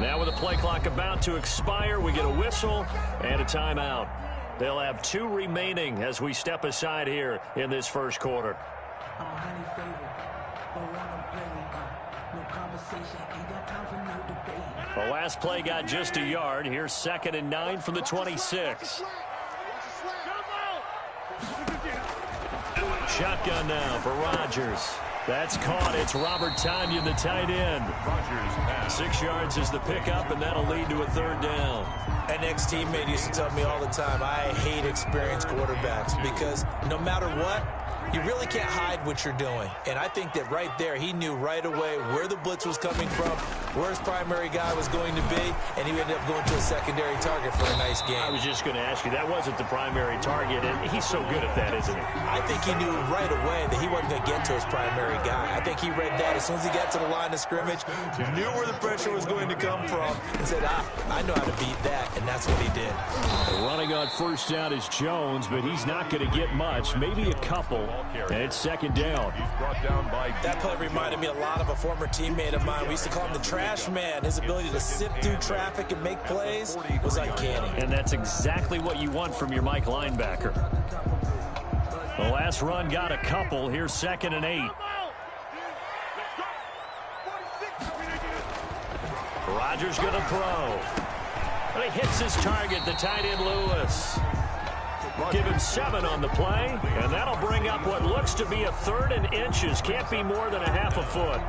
Now with the play clock about to expire, we get a whistle and a timeout. They'll have 2 remaining as we step aside here in this first quarter. The last play got just a yard. Here's 2nd and 9 from the 26. Shotgun now for Rodgers. That's caught. It's Robert Tonyan, the tight end. 6 yards is the pickup, and that'll lead to a 3rd down. An ex-teammate used to tell me all the time, I hate experienced quarterbacks because no matter what, you really can't hide what you're doing. And I think that right there, he knew right away where the blitz was coming from, where his primary guy was going to be, and he ended up going to a secondary target for a nice game. I was just going to ask you, that wasn't the primary target, and he's so good at that, isn't he? I think he knew right away that he wasn't going to get to his primary guy. I think he read that as soon as he got to the line of scrimmage, knew where the pressure was going to come from, and said, I know how to beat that, and that's what he did. Running on 1st down is Jones, but he's not going to get much, maybe a couple. And it's 2nd down. That play reminded me a lot of a former teammate of mine. We used to call him the trash man. His ability to sift through traffic and make plays was uncanny. And that's exactly what you want from your Mike linebacker. The last run got a couple. Here's 2nd and 8. Rodgers going to throw. But he hits his target, the tight end Lewis. Give him 7 on the play, and that'll bring up what looks to be a 3rd and inches. Can't be more than a half a foot.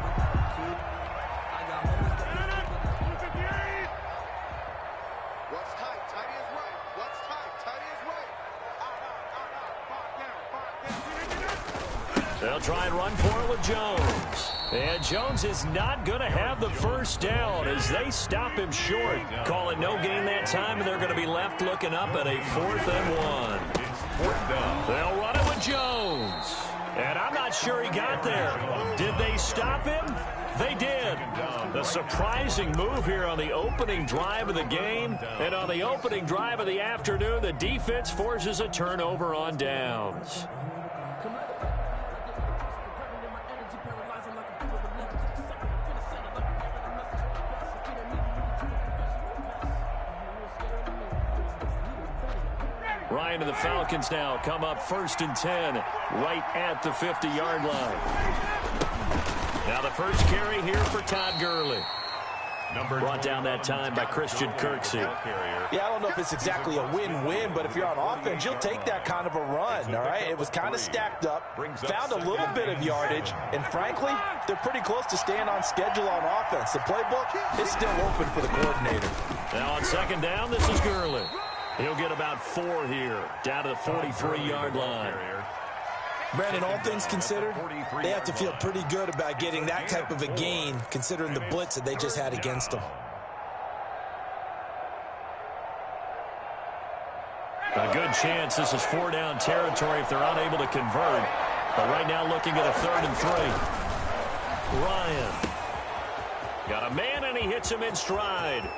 They'll try and run for it with Jones. And Jones is not going to have the 1st down as they stop him short. Call it no gain that time, and they're going to be left looking up at a 4th and 1. They'll run it with Jones. And I'm not sure he got there. Did they stop him? They did. The surprising move here on the opening drive of the game. And on the opening drive of the afternoon, the defense forces a turnover on downs. Ryan and the Falcons now come up 1st and 10 right at the 50-yard line. Now the first carry here for Todd Gurley. Brought down that time by Christian Kirksey. Yeah, I don't know if it's exactly a win-win, but if you're on offense, you'll take that kind of a run, all right? It was kind of stacked up, found a little bit of yardage, and frankly, they're pretty close to staying on schedule on offense. The playbook is still open for the coordinator. Now on 2nd down, this is Gurley. He'll get about 4 here, down to the 43-yard line. Brandon, all things considered, they have to feel pretty good about getting that type of a gain, considering the blitz that they just had against them. A good chance this is 4-down territory if they're unable to convert. But right now looking at a 3rd and 3. Ryan. Got a man, and he hits him in stride.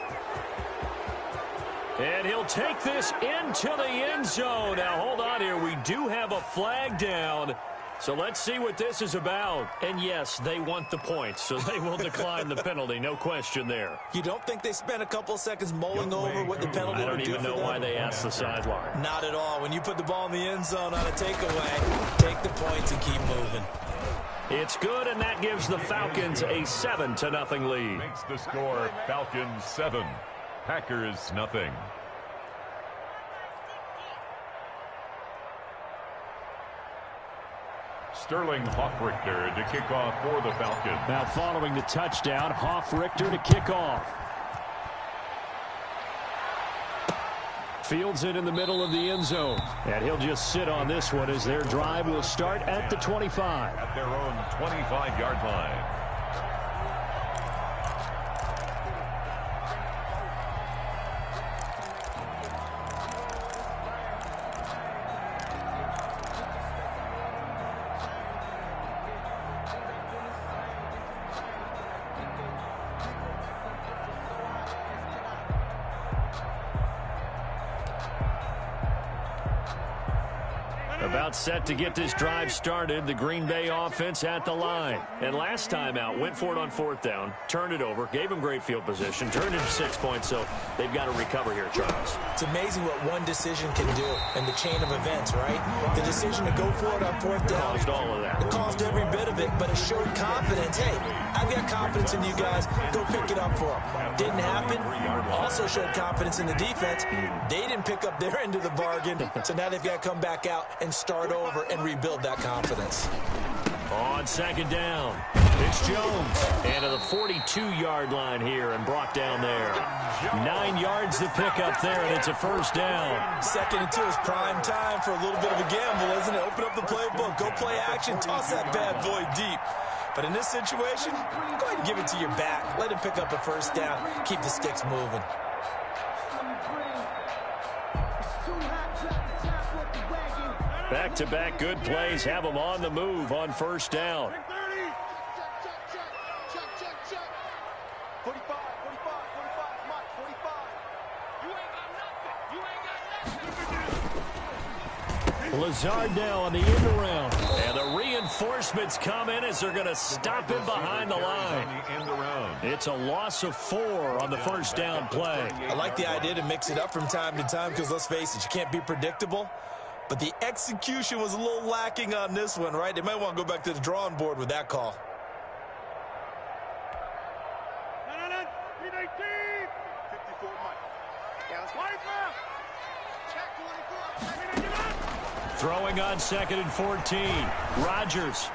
And he'll take this into the end zone. Now, hold on here. We do have a flag down. So let's see what this is about. And, yes, they want the points, so they will decline the penalty. No question there. You don't think they spent a couple of seconds mulling over what the penalty would do for them? I don't even know why they asked the sideline. Not at all. When you put the ball in the end zone on a takeaway, take the points and keep moving. It's good, and that gives the Falcons a 7-0 lead. Makes the score Falcons 7. Packers nothing. Sterling Hoffrichter to kick off for the Falcons. Now following the touchdown, Hoffrichter to kick off. Fields it in the middle of the end zone. And he'll just sit on this one as their drive will start at the 25. At their own 25-yard line. About set to get this drive started, the Green Bay offense at the line. And last time out, went for it on 4th down, turned it over, gave them great field position, turned it into 6 points, so they've got to recover here, Charles. It's amazing what one decision can do in the chain of events, right? The decision to go for it on 4th down. Caused all of that. It caused every bit of it, but it showed confidence. Hey, I've got confidence in you guys. Go pick it up for them. Didn't happen. Also showed confidence in the defense. They didn't pick up their end of the bargain, so now they've got to come back out and start over and rebuild that confidence. On 2nd down, it's Jones. And to the 42-yard line here and brought down there. 9 yards to pick up there, and it's a 1st down. 2nd and 2 is prime time for a little bit of a gamble, isn't it? Open up the playbook, go play action, toss that bad boy deep. But in this situation, go ahead and give it to your back. Let him pick up a 1st down. Keep the sticks moving. Back-to-back good plays have them on the move on 1st down. Lazard now on the end around. And the reinforcements come in as they're going to stop him behind the line. It's a loss of 4 on the 1st down play. I like the idea to mix it up from time to time because, let's face it, you can't be predictable. But the execution was a little lacking on this one, right? They might want to go back to the drawing board with that call. Throwing on 2nd and 14. Rodgers.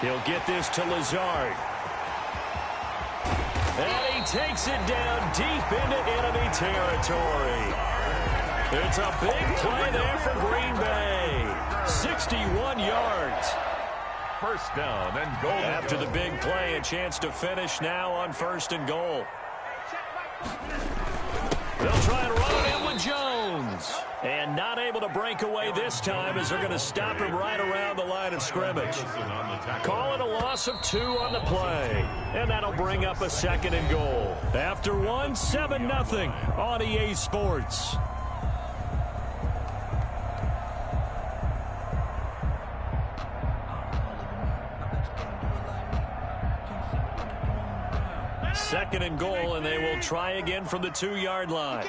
He'll get this to Lazard. And he takes it down deep into enemy territory. It's a big play there for Green Bay. 61 yards. 1st down and goal. After the big play, a chance to finish now on 1st and goal. They'll try and run it in with Jones. And not able to break away this time as they're going to stop him right around the line of scrimmage. Call it a loss of 2 on the play. And that'll bring up a 2nd and goal. After 1, 7-0 on EA Sports. Second and goal, and they will try again from the 2-yard line.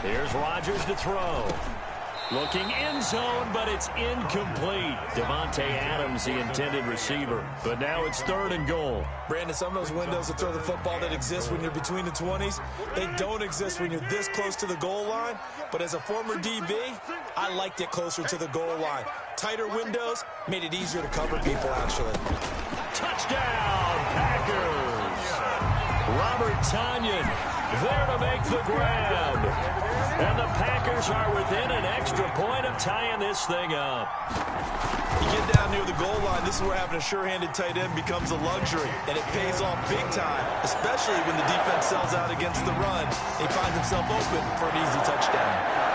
Here's Rodgers to throw. Looking end zone, but it's incomplete. Devontae Adams, the intended receiver. But now it's 3rd and goal. Brandon, some of those windows to throw the football that exist when you're between the 20s, they don't exist when you're this close to the goal line. But as a former DB, I liked it closer to the goal line. Tighter windows made it easier to cover people, actually. Touchdown, Packers. Robert Tonyan there to make the grab. And the Packers are within an extra point of tying this thing up. You get down near the goal line, this is where having a sure-handed tight end becomes a luxury. And it pays off big time, especially when the defense sells out against the run. He finds himself open for an easy touchdown.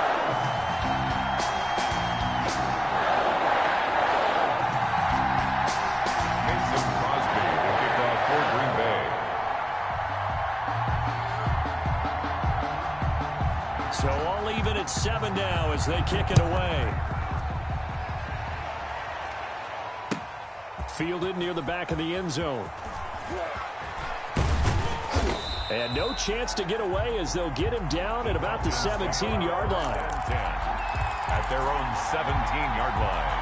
So all even at 7 now as they kick it away. Fielded near the back of the end zone. And no chance to get away as they'll get him down at about the 17-yard line. At their own 17-yard line.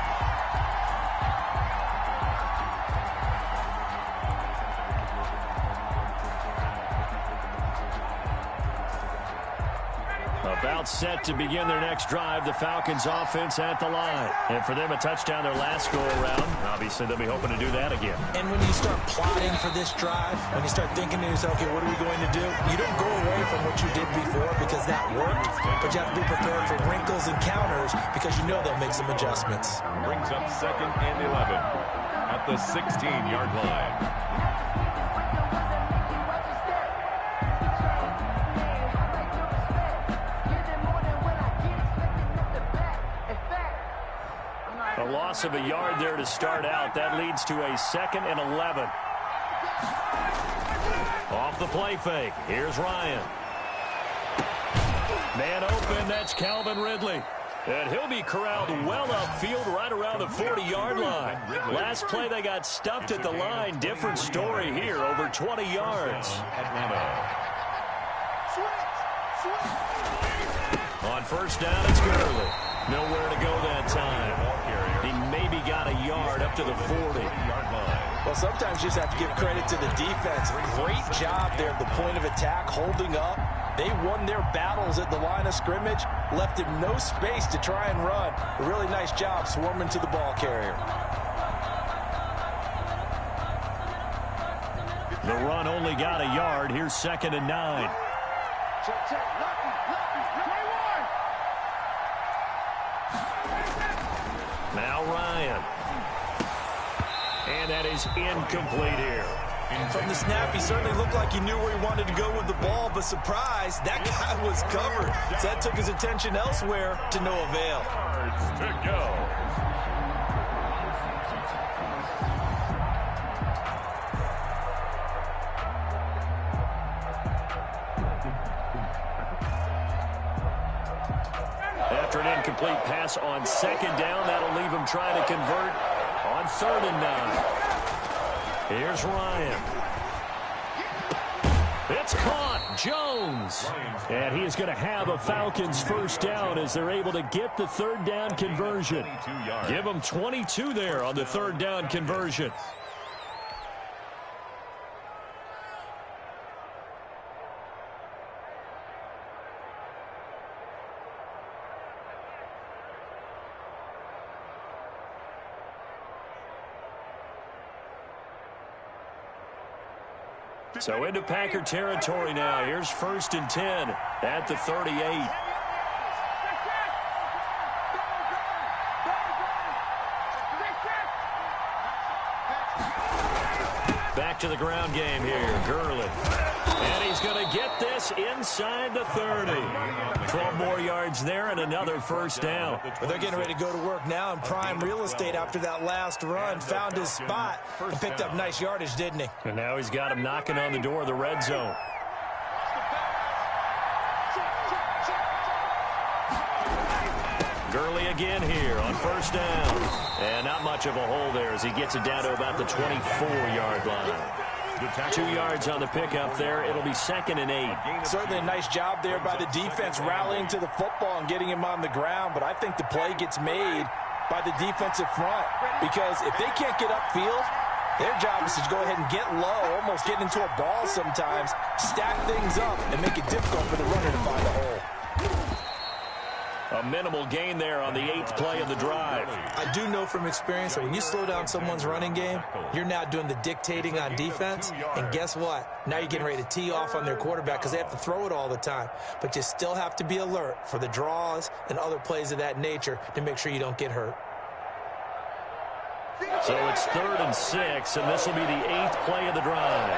About set to begin their next drive, the Falcons offense at the line. And for them, a touchdown their last go-around. Obviously, they'll be hoping to do that again. And when you start plotting for this drive, when you start thinking to yourself, okay, what are we going to do? You don't go away from what you did before because that worked, but you have to be prepared for wrinkles and counters because you know they'll make some adjustments. Brings up 2nd and 11 at the 16-yard line. A loss of a yard there to start out. That leads to a 2nd and 11. Off the play fake. Here's Ryan. Man open, that's Calvin Ridley. And he'll be corralled well upfield right around the 40-yard line. Last play, they got stuffed at the line. Different story here, over 20 yards. On first down, it's Gurley. Nowhere to go that time. He maybe got a yard up to the 40-yard line. Well, sometimes you just have to give credit to the defense. Great job there at the point of attack, holding up. They won their battles at the line of scrimmage, left him no space to try and run. A really nice job swarming to the ball carrier. The run only got a yard. Here's 2nd and 9. Now Ryan. And that is incomplete here. From the snap, he certainly looked like he knew where he wanted to go with the ball, but surprise, that guy was covered. So that took his attention elsewhere to no avail. To go. After an incomplete pass on 2nd down, that'll leave him trying to convert on 3rd and 9. Here's Ryan. It's caught. Jones. And he is going to have a Falcons first down as they're able to get the 3rd down conversion. Give them 22 there on the 3rd down conversion. So into Packer territory now. Here's 1st and 10 at the 38. Back to the ground game here. Gurley. And he's going to get this inside the 30. 12 more yards there and another first down. But they're getting ready to go to work now in prime real estate after that last run. Found his spot and picked up nice yardage, didn't he? And now he's got him knocking on the door of the red zone. Gurley again here on first down. And not much of a hole there as he gets it down to about the 24-yard line. 2 yards on the pickup there. It'll be 2nd and 8. Certainly a nice job there by the defense rallying to the football and getting him on the ground. But I think the play gets made by the defensive front because if they can't get upfield, their job is to go ahead and get low, almost get into a ball sometimes, stack things up, and make it difficult for the runner to find a hole. A minimal gain there on the 8th play of the drive. I do know from experience that when you slow down someone's running game, you're now doing the dictating on defense. And guess what? Now you're getting ready to tee off on their quarterback because they have to throw it all the time. But you still have to be alert for the draws and other plays of that nature to make sure you don't get hurt. So it's 3rd and 6, and this will be the 8th play of the drive.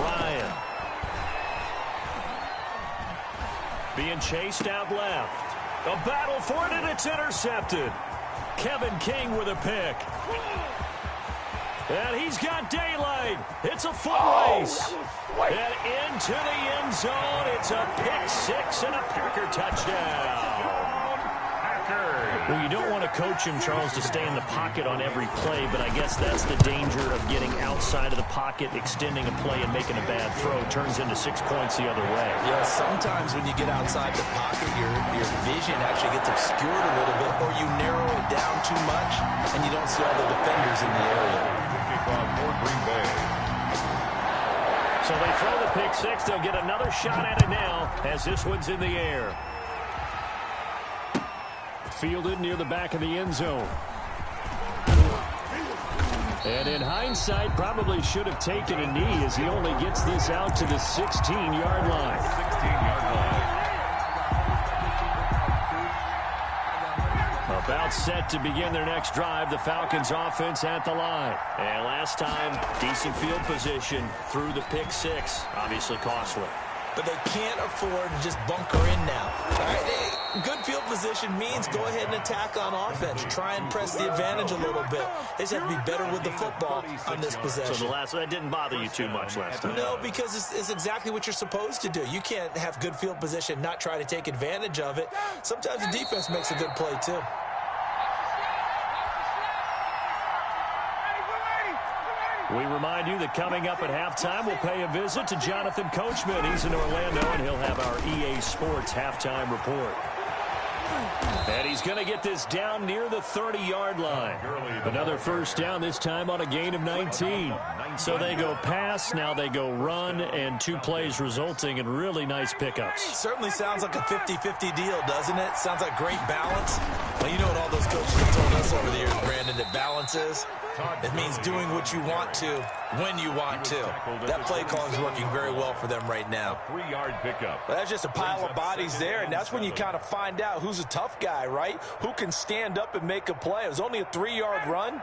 Ryan. Being chased out left. A battle for it, and it's intercepted. Kevin King with a pick. And he's got daylight. It's a foot race. And into the end zone. It's a pick 6 and a Packer touchdown. Well, you don't want to coach him, Charles, to stay in the pocket on every play, but I guess that's the danger of getting outside of the pocket, extending a play, and making a bad throw. Turns into 6 points the other way. Yeah, sometimes when you get outside the pocket, your vision actually gets obscured a little bit, or you narrow it down too much, and you don't see all the defenders in the area. So they throw the pick 6. They'll get another shot at it now as this one's in the air. Fielded near the back of the end zone. And in hindsight, probably should have taken a knee as he only gets this out to the 16-yard line. 16-yard line. About set to begin their next drive, the Falcons offense at the line. And last time, decent field position through the pick 6. Obviously costly. but they can't afford to just bunker in now. All right, good field position means go ahead and attack on offense. Try and press the advantage a little bit. They just have to be better with the football on this possession. So that didn't bother you too much last time? No, because it's exactly what you're supposed to do. You can't have good field position, not try to take advantage of it. Sometimes the defense makes a good play, too. We remind you that coming up at halftime, we'll pay a visit to Jonathan Coachman. He's in Orlando, and he'll have our EA Sports halftime report. And he's going to get this down near the 30-yard line. Another first down, this time on a gain of 19. So they go pass, now they go run, and 2 plays resulting in really nice pickups. Certainly sounds like a 50-50 deal, doesn't it? Sounds like great balance. Well, you know what all those coaches have told us over the years, Brandon, that balance is? It means doing what you want to when you want to. That play call is working very well for them right now. 3-yard pickup. But that's just a pile of bodies there, and that's when you kind of find out who's a tough guy, right? Who can stand up and make a play. It was only a 3-yard run,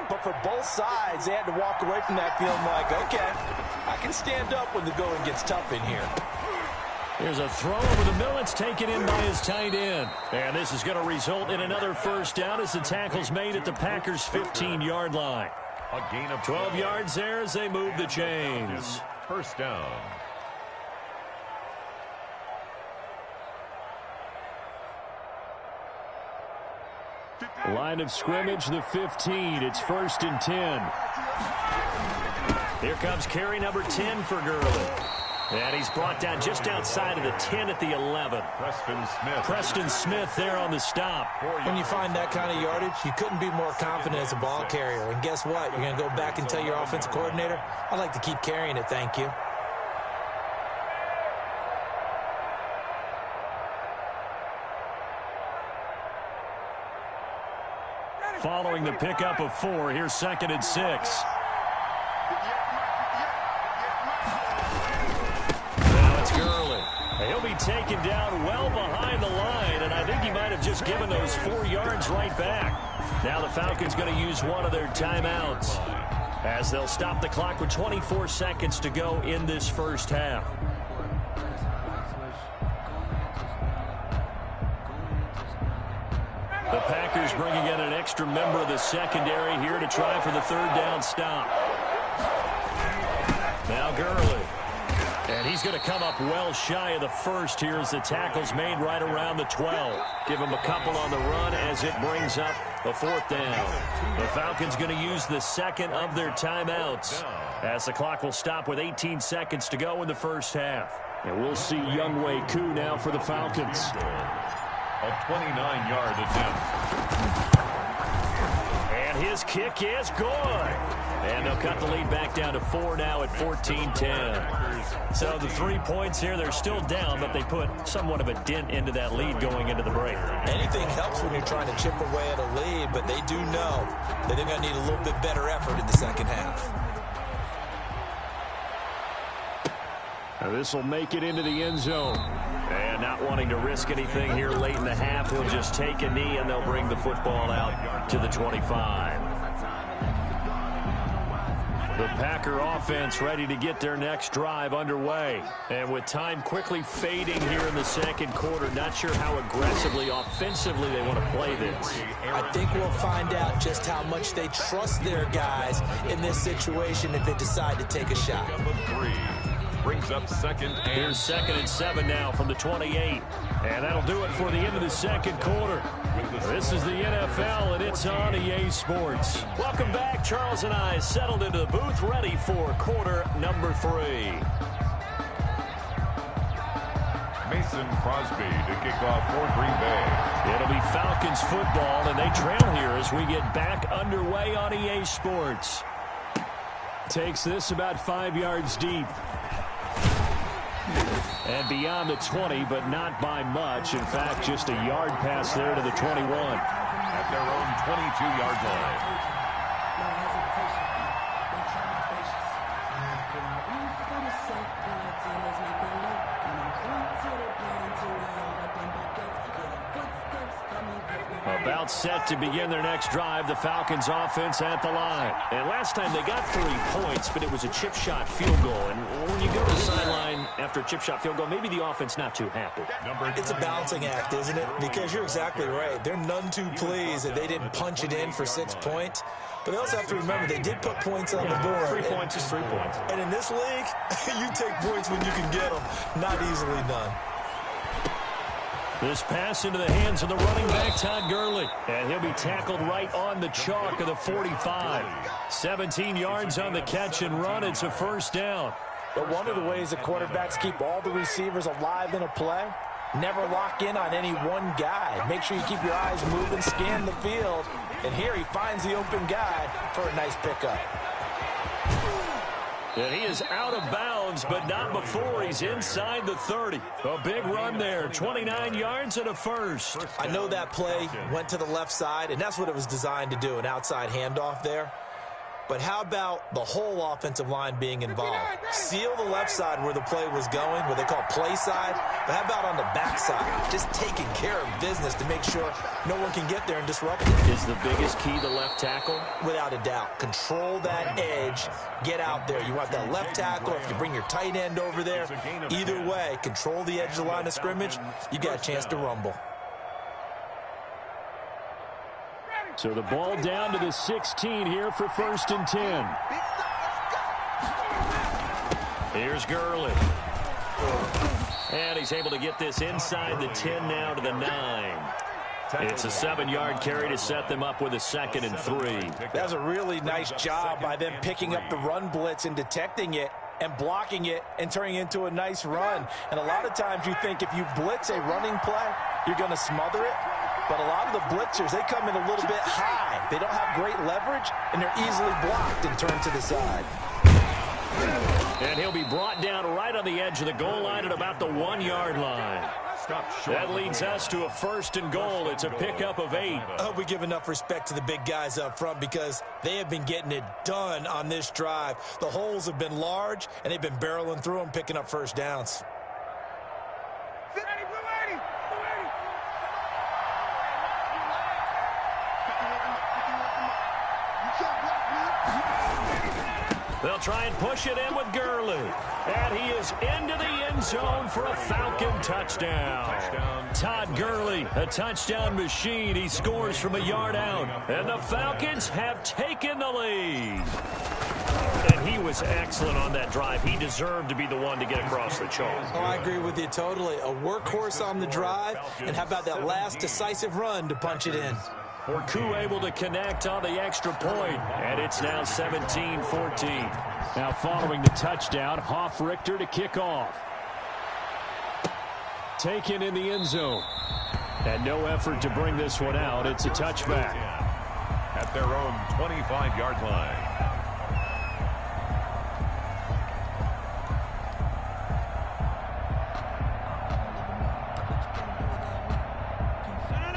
but for both sides, they had to walk away from that feeling like, okay, I can stand up when the going gets tough in here. Here's a throw over the middle. It's taken in by his tight end. And this is going to result in another first down as the tackle's made at the Packers' 15-yard line. A gain of 12 yards there as they move the chains. First down. Line of scrimmage, the 15. It's 1st and 10. Here comes carry number 10 for Gurley. And he's brought down just outside of the 10 at the 11. Preston Smith there on the stop. When you find that kind of yardage, you couldn't be more confident as a ball carrier. And guess what? You're going to go back and tell your offensive coordinator, I'd like to keep carrying it, thank you. Following the pickup of 4, here's 2nd and 6. He'll be taken down well behind the line, and I think he might have just given those 4 yards right back. Now the Falcons going to use one of their timeouts as they'll stop the clock with 24 seconds to go in this first half. The Packers bringing in an extra member of the secondary here to try for the 3rd down stop. Now Gurley. And he's going to come up well shy of the 1st here as the tackle's made right around the 12. Give him a couple on the run as it brings up a 4th down. The Falcons going to use the 2nd of their timeouts as the clock will stop with 18 seconds to go in the first half. And we'll see Younghoe Koo now for the Falcons. A 29-yard attempt. And his kick is good. And they'll cut the lead back down to 4 now at 14-10. So the 3 points here, they're still down, but they put somewhat of a dent into that lead going into the break. Anything helps when you're trying to chip away at a lead, but they do know that they're going to need a little bit better effort in the second half. Now this will make it into the end zone. And not wanting to risk anything here late in the half, he'll just take a knee and they'll bring the football out to the 25. The Packer offense ready to get their next drive underway. And with time quickly fading here in the second quarter, not sure how aggressively, offensively they want to play this. I think we'll find out just how much they trust their guys in this situation if they decide to take a shot. Number 3 brings up 2nd and... Here's 2nd and 7 now from the 28. And that'll do it for the end of the second quarter. This is the NFL, and it's on EA Sports. Welcome back. Charles and I settled into the booth, ready for quarter number 3. Mason Crosby to kick off for Green Bay. It'll be Falcons football, and they trail here as we get back underway on EA Sports. Takes this about 5 yards deep. And beyond the 20, but not by much. In fact, just a yard pass there to the 21. At their own 22-yard line. About set to begin their next drive, the Falcons offense at the line. And last time they got 3 points, but it was a chip shot field goal. And when you go to the sideline after a chip shot field goal, maybe the offense not too happy. It's a balancing act, isn't it? Because you're exactly right. They're none too pleased that they didn't punch it in for 6 points. But they also have to remember they did put points on the board. 3 points is 3 points. And in this league, you take points when you can get them. Not easily done. This pass into the hands of the running back, Todd Gurley. And he'll be tackled right on the chalk of the 45. 17 yards on the catch and run. It's a first down. But one of the ways that quarterbacks keep all the receivers alive in a play, never lock in on any one guy. Make sure you keep your eyes moving, scan the field. And here he finds the open guy for a nice pickup. And he is out of bounds, but not before he's inside the 30. A big run there, 29 yards and a first. I know that play went to the left side, and that's what it was designed to do, an outside handoff there. But how about the whole offensive line being involved? Seal the left side where the play was going, what they call play side. But how about on the back side? Just taking care of business to make sure no one can get there and disrupt it. Is the biggest key the left tackle? Without a doubt. Control that edge. Get out there. You want that left tackle. If you bring your tight end over there, either way, control the edge of the line of scrimmage. You got a chance to rumble. So the ball down to the 16 here for 1st and 10. Here's Gurley. And he's able to get this inside the 10 now to the 9. It's a 7-yard carry to set them up with a 2nd and 3. That's a really nice job by them picking up the run blitz and detecting it and blocking it and turning it into a nice run. And a lot of times you think if you blitz a running play, you're going to smother it. But a lot of the blitzers, they come in a little bit high. They don't have great leverage, and they're easily blocked and turned to the side. And he'll be brought down right on the edge of the goal line at about the 1-yard line. That leads us to a 1st and goal. It's a pickup of 8. I hope we give enough respect to the big guys up front because they have been getting it done on this drive. The holes have been large, and they've been barreling through them, picking up first downs. They'll try and push it in with Gurley. And he is into the end zone for a Falcon touchdown. Todd Gurley, a touchdown machine. He scores from a yard out. And the Falcons have taken the lead. And he was excellent on that drive. He deserved to be the one to get across the chalk. Oh, I agree with you totally. A workhorse on the drive. And how about that last decisive run to punch it in? Orku able to connect on the extra point, and it's now 17-14. Now following the touchdown, Hoff-Richter to kick off. Taken in the end zone. And no effort to bring this one out. It's a touchback. At their own 25-yard line.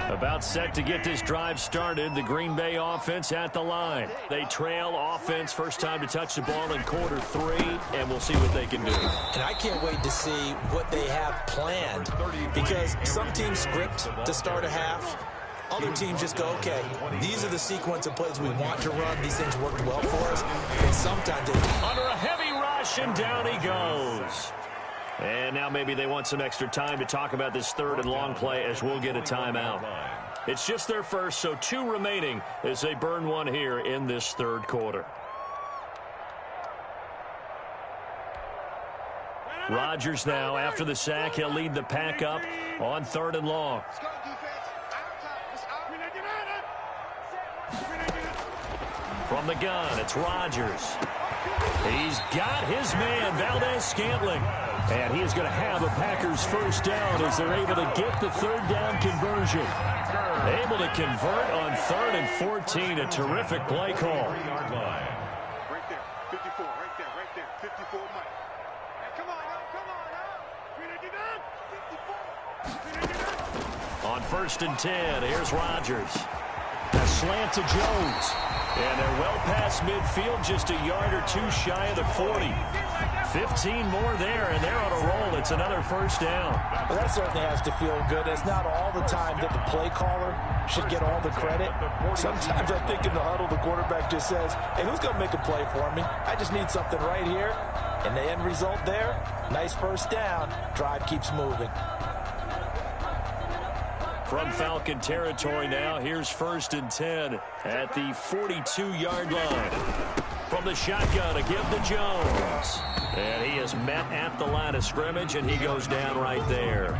About set to get this drive started. The Green Bay offense at the line. They trail offense. First time to touch the ball in quarter 3, and we'll see what they can do. And I can't wait to see what they have planned because some teams script to start a half. Other teams just go, okay, these are the sequence of plays we want to run. These things worked well for us. And sometimes they... Under a heavy rush, and down he goes. And now maybe they want some extra time to talk about this 3rd and long play as we'll get a timeout. It's just their first, so 2 remaining as they burn one here in this 3rd quarter. Rodgers now, after the sack, he'll lead the pack up on 3rd and long. From the gun, it's Rodgers. He's got his man, Valdez-Scantling. And he is going to have a Packers first down as they're able to get the 3rd down conversion. Able to convert on 3rd and 14. A terrific play call. Right there, 54, right there, 54, Mike. Hey, come on, now. 54. On 1st and 10, here's Rodgers. A slant to Jones. And they're well past midfield, just a yard or 2 shy of the 40. 15 more there, and they're on a roll. It's another first down. Well, that certainly has to feel good. It's not all the time that the play caller should get all the credit. Sometimes I think in the huddle, the quarterback just says, hey, who's going to make a play for me? I just need something right here. And the end result there, nice first down. Drive keeps moving. From Falcon territory now, here's 1st and 10 at the 42-yard line. From the shotgun to give to Jones. And he is met at the line of scrimmage, and he goes down right there.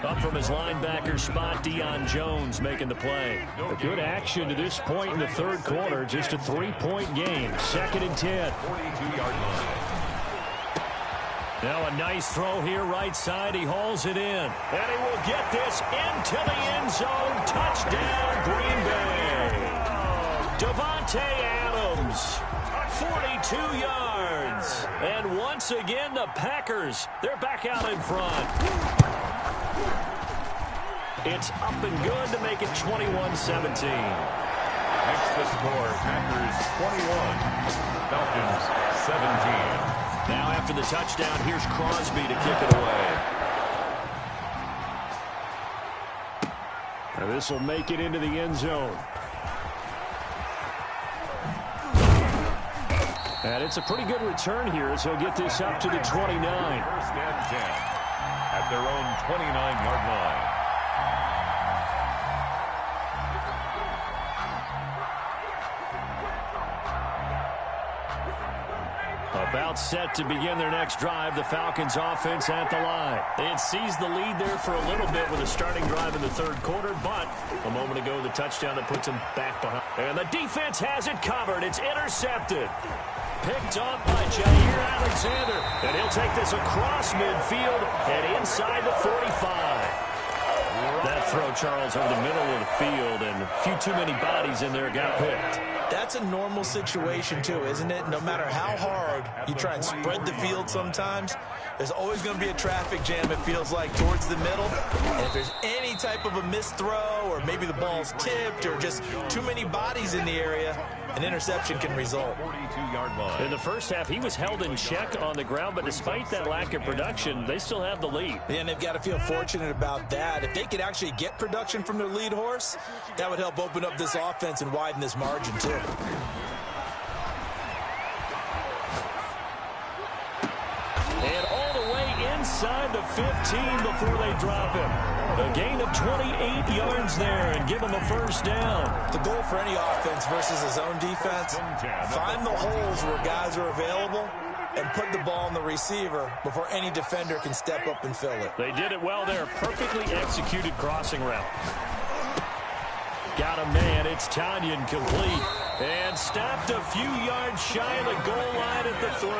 Up from his linebacker spot, Deion Jones making the play. A good action to this point in the third quarter. Just a 3-point game. 2nd and 10. 42-yard line. Now a nice throw here right side. He hauls it in. And he will get this into the end zone. Touchdown, Green Bay. Devontae Adams, 42 yards. And once again, the Packers, they're back out in front. It's up and good to make it 21-17. Makes the score Packers 21, Falcons 17. Now after the touchdown, here's Crosby to kick it away. Now this will make it into the end zone. And it's a pretty good return here as he'll get this up to the 29. 1st and 10 at their own 29-yard line. About set to begin their next drive, the Falcons offense at the line. They had seized the lead there for a little bit with a starting drive in the third quarter, but a moment ago, the touchdown that puts them back behind. And the defense has it covered. It's intercepted. Picked up by Jair Alexander. And he'll take this across midfield and inside the 45. That throw, Charles, over the middle of the field, and a few too many bodies in there got picked. That's a normal situation, too, isn't it? No matter how hard you try and spread the field sometimes, there's always going to be a traffic jam, it feels like, towards the middle. And if there's any type of a missed throw, or maybe the ball's tipped, or just too many bodies in the area, an interception can result. 42-yard line. In the first half, he was held in check on the ground, but despite that lack of production, they still have the lead. And they've got to feel fortunate about that. If they could actually get production from their lead horse, that would help open up this offense and widen this margin, too. And all the way inside the 15 before they drop him. A gain of 28 yards there and give him a first down. The goal for any offense versus a zone defense, find the holes where guys are available and put the ball on the receiver before any defender can step up and fill it. They did it well there. Perfectly executed crossing route. Got a man. It's Tanyan complete. And stopped a few yards shy of the goal line at the 3.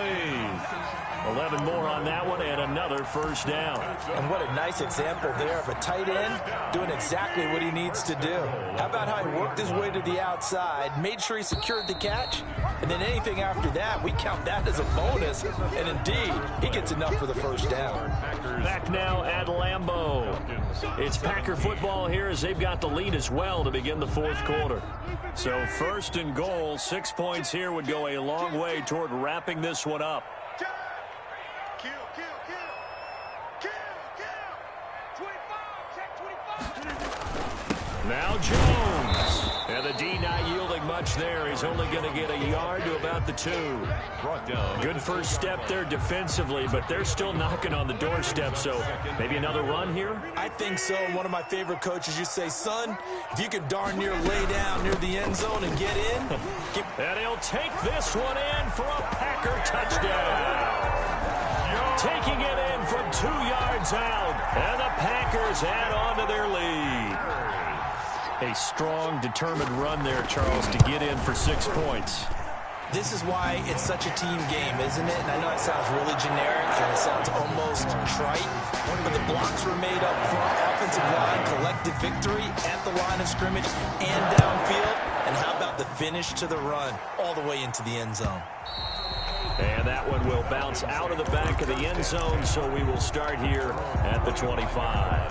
11 more on that one and another first down. And what a nice example there of a tight end doing exactly what he needs to do. How about how he worked his way to the outside, made sure he secured the catch, and then anything after that, we count that as a bonus. And indeed, he gets enough for the first down. Back now at Lambeau. It's Packer football here as they've got the lead as well to begin the fourth quarter. So 1st and goal, 6 points here would go a long way toward wrapping this one up. Now Jones. And the D not yielding much there. He's only going to get a yard to about the 2. Brought down. Good first step there defensively, but they're still knocking on the doorstep, so maybe another run here? I think so. One of my favorite coaches used to say, son, if you can darn near lay down near the end zone and get in. And he'll take this one in for a Packer touchdown. Taking it in from 2 yards out. And the Packers add on to their lead. A strong, determined run there, Charles, to get in for 6 points. This is why it's such a team game, isn't it? And I know it sounds really generic and it sounds almost trite, but the blocks were made up front, offensive line, collective victory at the line of scrimmage and downfield. And how about the finish to the run all the way into the end zone? And that one will bounce out of the back of the end zone, so we will start here at the 25.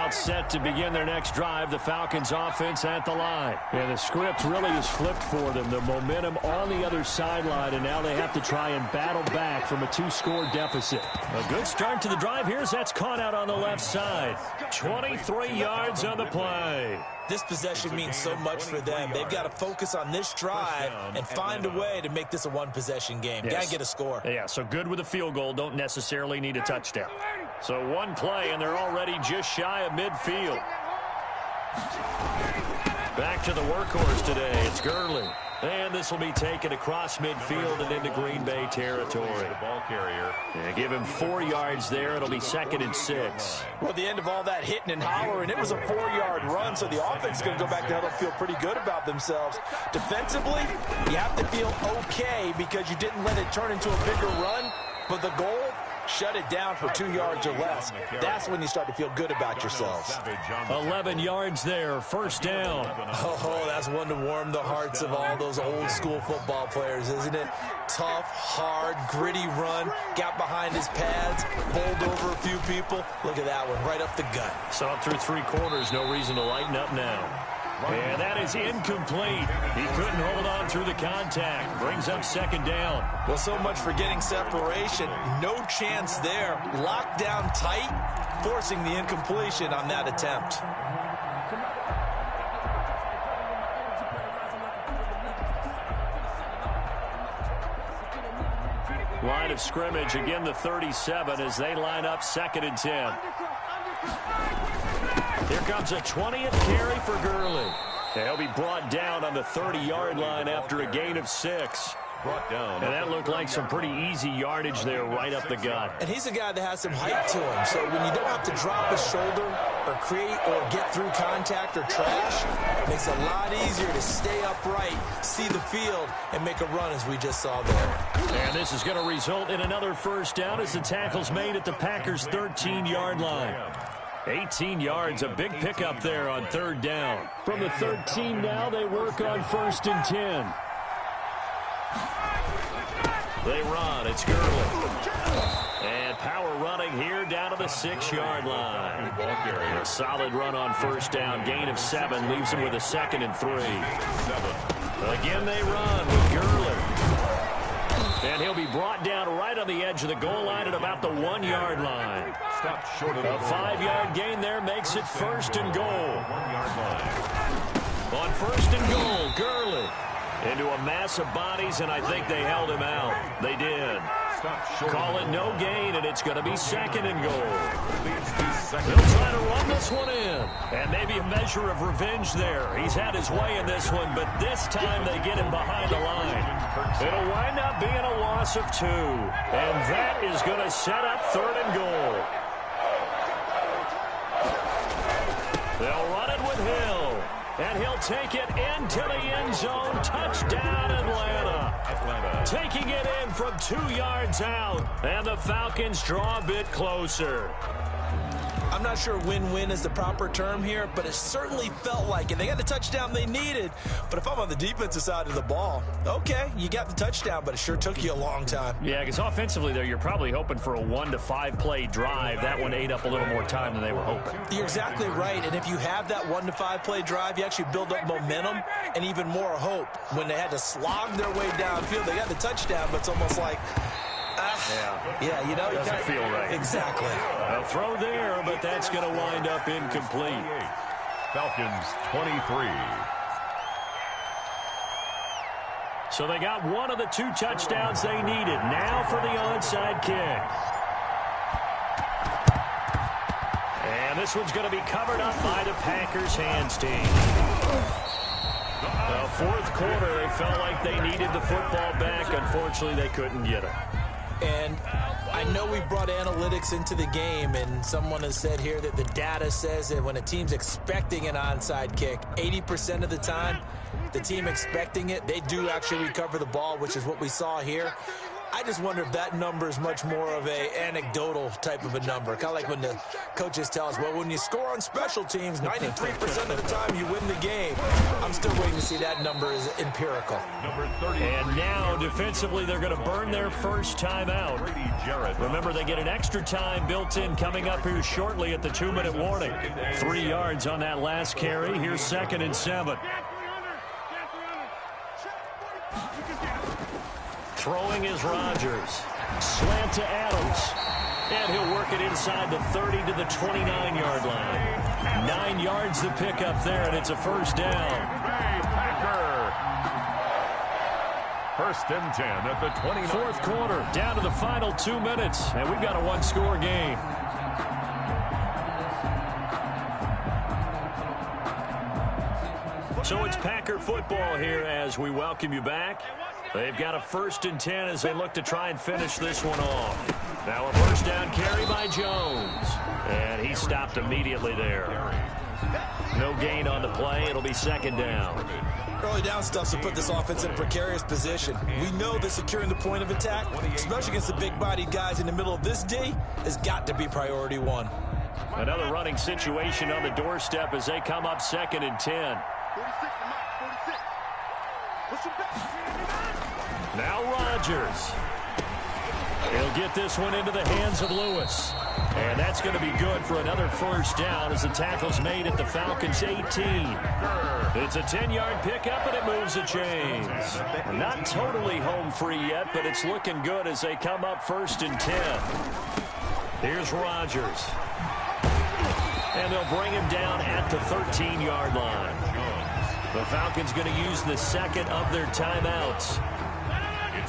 timeout set to begin their next drive. The Falcons offense at the line. And the script really is flipped for them. The momentum on the other sideline, and now they have to try and battle back from a 2-score deficit. A good start to the drive here as that's caught out on the left side. 23 yards on the play. This possession means so much for them. They've got to focus on this drive and find a way to make this a one-possession game. Yes. Got to get a score. Yeah, so good with a field goal. Don't necessarily need a touchdown. So one play, and they're already just shy of midfield. Back to the workhorse today. It's Gurley. And this will be taken across midfield and into Green Bay territory. The ball carrier. Yeah, give him 4 yards there. It'll be 2nd and 6. Well, at the end of all that hitting and hollering, it was a 4-yard run, so the offense is going to go back to huddle, feel pretty good about themselves. Defensively, you have to feel okay because you didn't let it turn into a bigger run, but the goal, shut it down for 2 yards or less. That's when you start to feel good about yourselves. 11 yards there, first down. Oh, that's one to warm the hearts of all those old school football players, isn't it? Tough, hard, gritty run, got behind his pads, bowled over a few people. Look at that one, right up the gut. Saw through 3 quarters, no reason to lighten up now. And that is incomplete. He couldn't hold on through the contact. Brings up 2nd down. Well, so much for getting separation. No chance there. Locked down tight, forcing the incompletion on that attempt. Line of scrimmage, again the 37 as they line up 2nd and 10. Here comes a 20th carry for Gurley. He'll be brought down on the 30-yard line after a gain of 6. Brought down. And that looked like some pretty easy yardage there right up the gut. And he's a guy that has some height to him, so when you don't have to drop his shoulder or create or get through contact or trash, it makes it a lot easier to stay upright, see the field, and make a run as we just saw there. And this is going to result in another first down as the tackle's made at the Packers' 13-yard line. 18 yards, a big pickup there on 3rd down. From the 13 now, they work on 1st and 10. They run. It's Gurley. And power running here down to the 6-yard line. Ball carrier. A solid run on 1st down. Gain of 7 leaves him with a 2nd and 3. 7. Again they run with Gurley. And he'll be brought down right on the edge of the goal line at about the 1-yard line. Stopped short of the A 5-yard gain there makes it 1st and goal. 1-yard line. On 1st and goal, Gurley into a mass of bodies, and I think they held him out. They did. Stopped short. Call it no gain, and it's going to be 2nd and goal. Leads to 2nd. They'll try to run this one in. And maybe a measure of revenge there. He's had his way in this one, but this time they get him behind the line. It'll wind up being a loss of 2. And that is going to set up 3rd and goal. They'll run it with Hill. And he'll take it into the end zone. Touchdown, Atlanta. Taking it in from 2 yards out. And the Falcons draw a bit closer. I'm not sure win-win is the proper term here, but it certainly felt like it. They got the touchdown they needed, but if I'm on the defensive side of the ball, okay, you got the touchdown, but it sure took you a long time. Yeah, because offensively there, you're probably hoping for a 1 to 5 play drive. That one ate up a little more time than they were hoping. You're exactly right, and if you have that 1 to 5 play drive, you actually build up momentum and even more hope. When they had to slog their way downfield, they got the touchdown, but it's almost like, yeah, you know, Doesn't you feel right. Exactly. A throw there, but that's going to wind up incomplete. Falcons 23. So they got one of the 2 touchdowns they needed. Now for the onside kick. And this one's going to be covered up by the Packers hands team. The 4th quarter, they felt like they needed the football back. Unfortunately, they couldn't get it. And I know we brought analytics into the game, and someone has said here that the data says that when a team's expecting an onside kick, 80% of the time, the team expecting it, they do actually recover the ball, which is what we saw here. I just wonder if that number is much more of a anecdotal type of a number. Kind of like when the coaches tell us, well, when you score on special teams, 93% of the time you win the game. I'm still waiting to see that number is empirical. Number 30. And now, defensively, they're going to burn their first timeout. Remember, they get an extra time built in coming up here shortly at the 2-minute warning. 3 yards on that last carry. Here's 2nd and 7. Throwing is Rodgers. Slant to Adams. And he'll work it inside the 30 to the 29-yard line. 9 yards to pick up there, and it's a first down. First and 10 at the 29. Fourth quarter, down to the final 2 minutes, and we've got a one-score game. So it's Packer football here as we welcome you back. They've got a 1st and 10 as they look to try and finish this one off. Now a first down carry by Jones. And he stopped immediately there. No gain on the play. It'll be 2nd down. Early down stuff to put this offense in a precarious position. We know that securing the point of attack, especially against the big-bodied guys in the middle of this D, has got to be priority 1. Another running situation on the doorstep as they come up 2nd and 10. 46, Mike, 46. Push him back. Now Rodgers. He'll get this one into the hands of Lewis. And that's going to be good for another first down as the tackle's made at the Falcons' 18. It's a 10-yard pickup, and it moves the chains. Not totally home free yet, but it's looking good as they come up 1st and 10. Here's Rodgers. And they'll bring him down at the 13-yard line. The Falcons going to use the 2nd of their timeouts,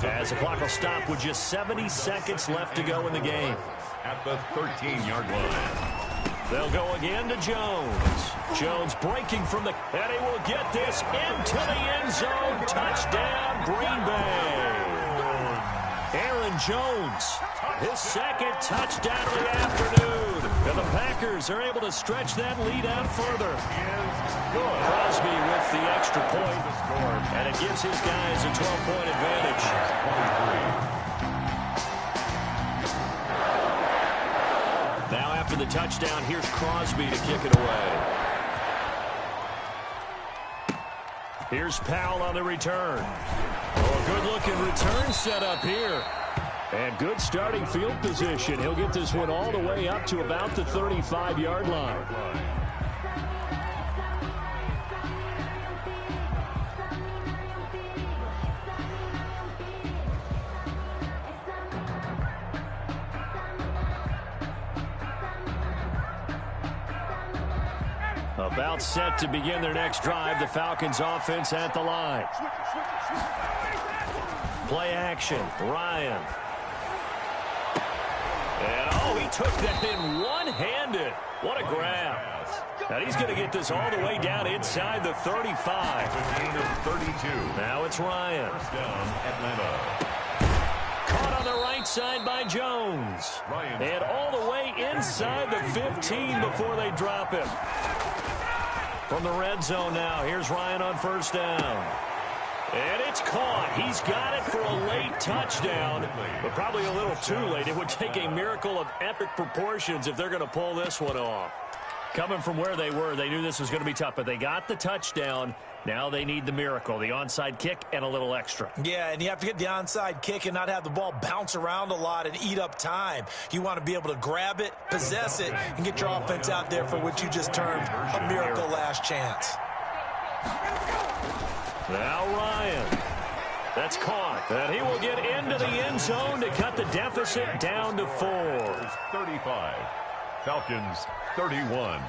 as the clock will stop with just 70 seconds left to go in the game. At the 13-yard line. They'll go again to Jones. Jones breaking from the... And he will get this into the end zone. Touchdown, Green Bay. Aaron Jones, his 2nd touchdown of the afternoon. And the Packers are able to stretch that lead out further. Crosby with the extra point, and it gives his guys a 12-point advantage. Now after the touchdown, here's Crosby to kick it away. Here's Powell on the return. Oh, a good-looking return set up here. And good starting field position. He'll get this one all the way up to about the 35-yard line. About set to begin their next drive. The Falcons offense at the line. Play action. Ryan. And oh, he took that in one-handed. What a grab. Now he's going to get this all the way down inside the 35. A gain of 32. Now it's Ryan. First down, Atlanta. Caught on the right side by Jones. And all the way inside the 15 before they drop him. From the red zone now, here's Ryan on first down. And it's caught. He's got it for a late touchdown, but probably a little too late. It would take a miracle of epic proportions if they're going to pull this one off. Coming from where they were, they knew this was going to be tough, but they got the touchdown. Now they need the miracle, the onside kick and a little extra. Yeah, and you have to get the onside kick and not have the ball bounce around a lot and eat up time. You want to be able to grab it, possess it, and get your offense out there for what you just termed a miracle last chance. Now Ryan. That's caught. And he will get into the end zone to cut the deficit down to 4. 35. Falcons 31.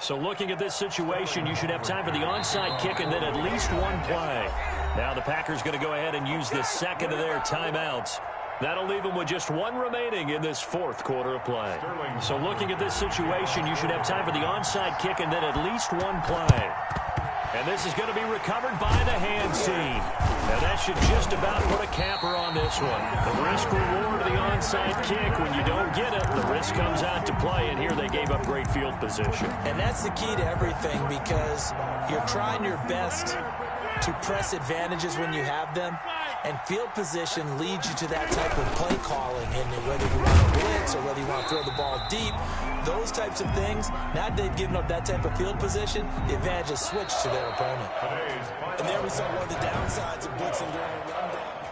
So looking at this situation, you should have time for the onside kick and then at least one play. Now the Packers going to go ahead and use the 2nd of their timeouts. That'll leave them with just one remaining in this 4th quarter of play. So looking at this situation, you should have time for the onside kick and then at least one play. And this is going to be recovered by the hands team. Now that should just about put a capper on this one. The risk reward of the onside kick, when you don't get it, the risk comes out to play, and here they gave up great field position. And that's the key to everything, because you're trying your best to press advantages when you have them, And field position leads you to that type of play calling. And whether you want to blitz or whether you want to throw the ball deep, those types of things, now they've given up that type of field position, the advantage is switched to their opponent. And there we saw one of the downsides of blitzing during a rundown.